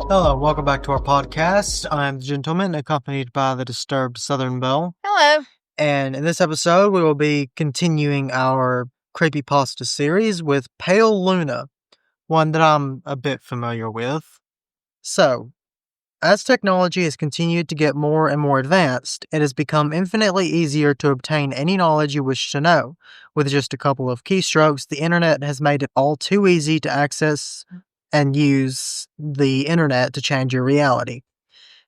Hello, welcome back to our podcast. I'm the gentleman accompanied by the Disturbed Southern Belle. Hello. And in this episode, we will be continuing our creepypasta series with Pale Luna, one that I'm a bit familiar with. So, as technology has continued to get more and more advanced, it has become infinitely easier to obtain any knowledge you wish to know. With just a couple of keystrokes, the internet has made it all too easy to access and use the internet to change your reality.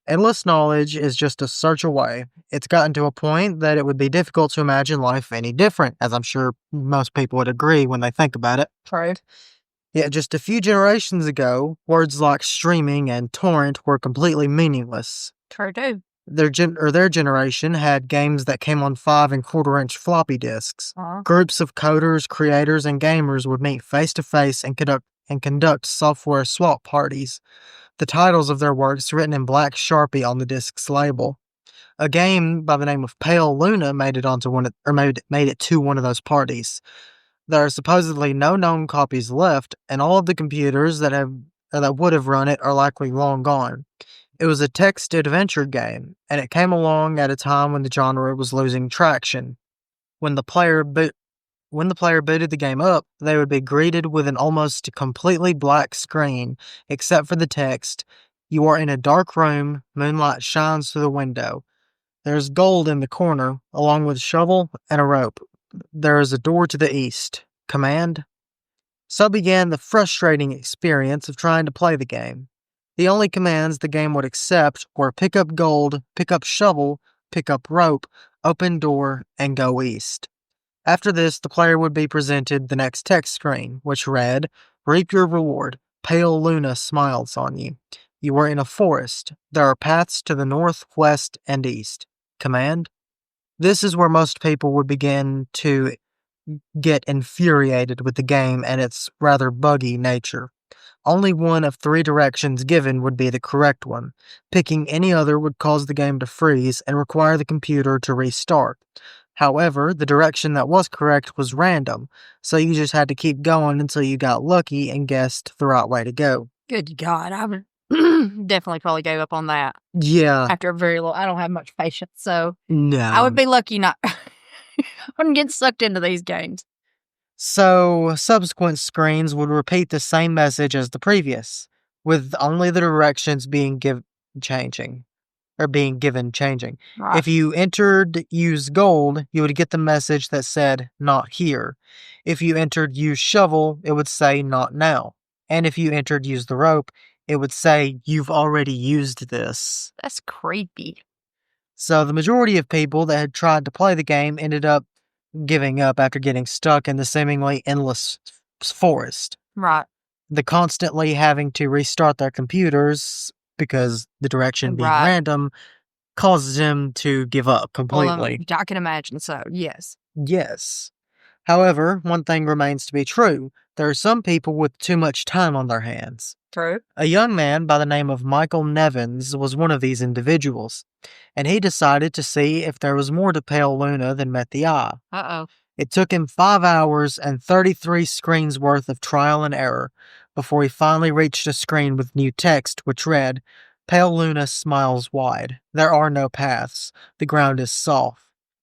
Endless knowledge is just a search away. It's gotten to a point that it would be difficult to imagine life any different, as I'm sure most people would agree when they think about it. Right. Yet just a few generations ago, words like streaming and torrent were completely meaningless. True too. Their generation had games that came on 5 and quarter-inch floppy disks. Uh-huh. Groups of coders, creators, and gamers would meet face-to-face and conduct software swap parties. The titles of their works written in black Sharpie on the disc's label. A game by the name of Pale Luna made it to one of those parties. There are supposedly no known copies left, and all of the computers that would have run it are likely long gone. It was a text adventure game, and it came along at a time when the genre was losing traction. When the player booted the game up, they would be greeted with an almost completely black screen, except for the text, "You are in a dark room, moonlight shines through the window. There's gold in the corner, along with a shovel and a rope. There is a door to the east. Command?" So began the frustrating experience of trying to play the game. The only commands the game would accept were pick up gold, pick up shovel, pick up rope, open door, and go east. After this, the player would be presented the next text screen, which read, "Reap your reward. Pale Luna smiles on you. You are in a forest. There are paths to the north, west, and east. Command?" This is where most people would begin to get infuriated with the game and its rather buggy nature. Only one of 3 directions given would be the correct one. Picking any other would cause the game to freeze and require the computer to restart. However, the direction that was correct was random, so you just had to keep going until you got lucky and guessed the right way to go. Good God, I would definitely probably gave up on that Yeah. after a very little. I don't have much patience, so No. I would be lucky not. I wouldn't get sucked into these games. So, subsequent screens would repeat the same message as the previous, with only the directions being given changing. Right. If you entered use gold, you would get the message that said not here. If you entered use shovel, it would say not now. And if you entered use the rope, it would say you've already used this. That's creepy. So the majority of people that had tried to play the game ended up giving up after getting stuck in the seemingly endless forest. Right. The constantly having to restart their computers because the direction being random causes them to give up completely. Well, I can imagine so, yes. Yes. However, one thing remains to be true. There are some people with too much time on their hands. True. A young man by the name of Michael Nevins was one of these individuals, and he decided to see if there was more to Pale Luna than met the eye. Uh-oh. It took him 5 hours and 33 screens worth of trial and error before he finally reached a screen with new text which read, "Pale Luna smiles wide. There are no paths. The ground is soft.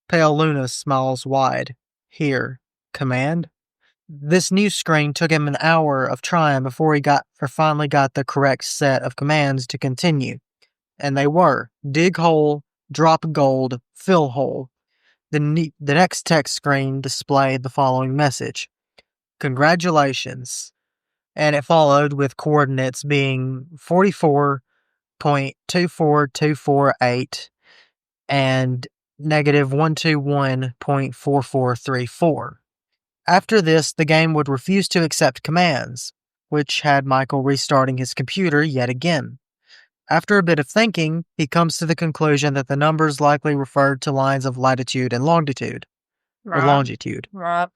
Pale Luna smiles wide. Here. Command?" This new screen took him an hour of trying before he finally got the correct set of commands to continue. And they were, dig hole, drop gold, fill hole. The next text screen displayed the following message: "Congratulations." And it followed with coordinates being 44.24248 and negative 121.4434. After this, the game would refuse to accept commands, which had Michael restarting his computer yet again. After a bit of thinking, he comes to the conclusion that the numbers likely referred to lines of latitude and longitude. Right. Or longitude. Right.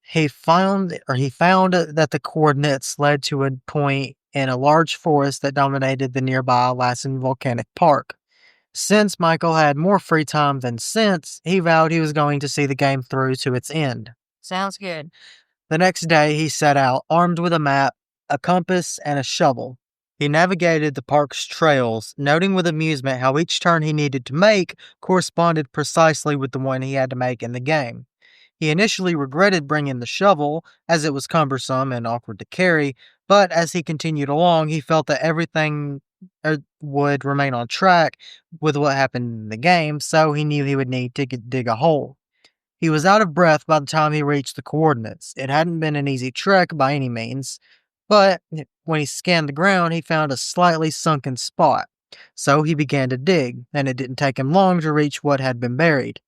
He found that the coordinates led to a point in a large forest that dominated the nearby Lassen Volcanic Park. Since Michael had more free time than sense, he vowed he was going to see the game through to its end. Sounds good. The next day, he set out, armed with a map, a compass, and a shovel. He navigated the park's trails, noting with amusement how each turn he needed to make corresponded precisely with the one he had to make in the game. He initially regretted bringing the shovel, as it was cumbersome and awkward to carry, but as he continued along, he felt that everything would remain on track with what happened in the game, so he knew he would need to dig a hole. He was out of breath by the time he reached the coordinates. It hadn't been an easy trek by any means, but when he scanned the ground, he found a slightly sunken spot. So he began to dig, and it didn't take him long to reach what had been buried.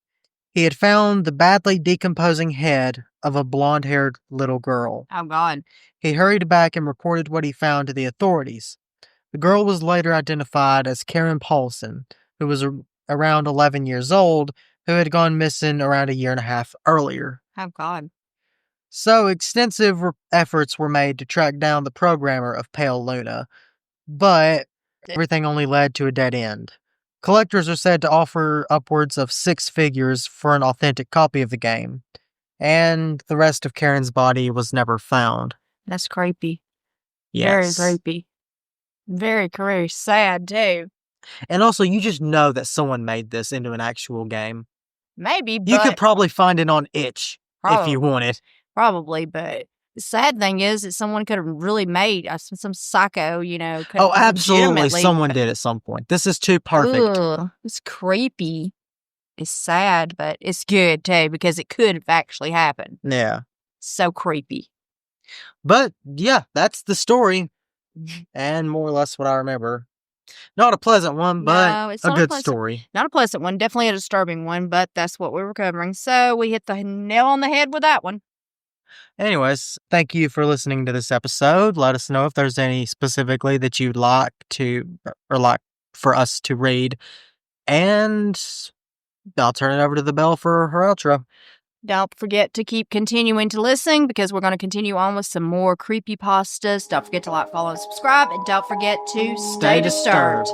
He had found the badly decomposing head of a blonde-haired little girl. Oh, God. He hurried back and reported what he found to the authorities. The girl was later identified as Karen Paulson, who was around 11 years old, who had gone missing around a year and a half earlier. Oh, God. So extensive efforts were made to track down the programmer of Pale Luna, but everything only led to a dead end. Collectors are said to offer upwards of 6 figures for an authentic copy of the game, and the rest of Karen's body was never found. That's creepy. Yes. Very creepy. Very, very sad, too. And also, you just know that someone made this into an actual game. Maybe, but... You could probably find it on itch if you wanted. Probably, but the sad thing is that someone could have really made some psycho, could Oh, have absolutely. Someone did at some point. This is too perfect. Ugh, it's creepy. It's sad, but it's good, too, because it could have actually happened. Yeah. So creepy. But, yeah, that's the story. And more or less what I remember. Not a pleasant one, but a good story. Not a pleasant one. Definitely a disturbing one, but that's what we were covering. So we hit the nail on the head with that one. Anyways, thank you for listening to this episode. Let us know if there's any specifically that you'd like for us to read. And I'll turn it over to the Belle for her outro. Don't forget to keep continuing to listen because we're going to continue on with some more creepypastas. Don't forget to like, follow, and subscribe. And don't forget to stay disturbed.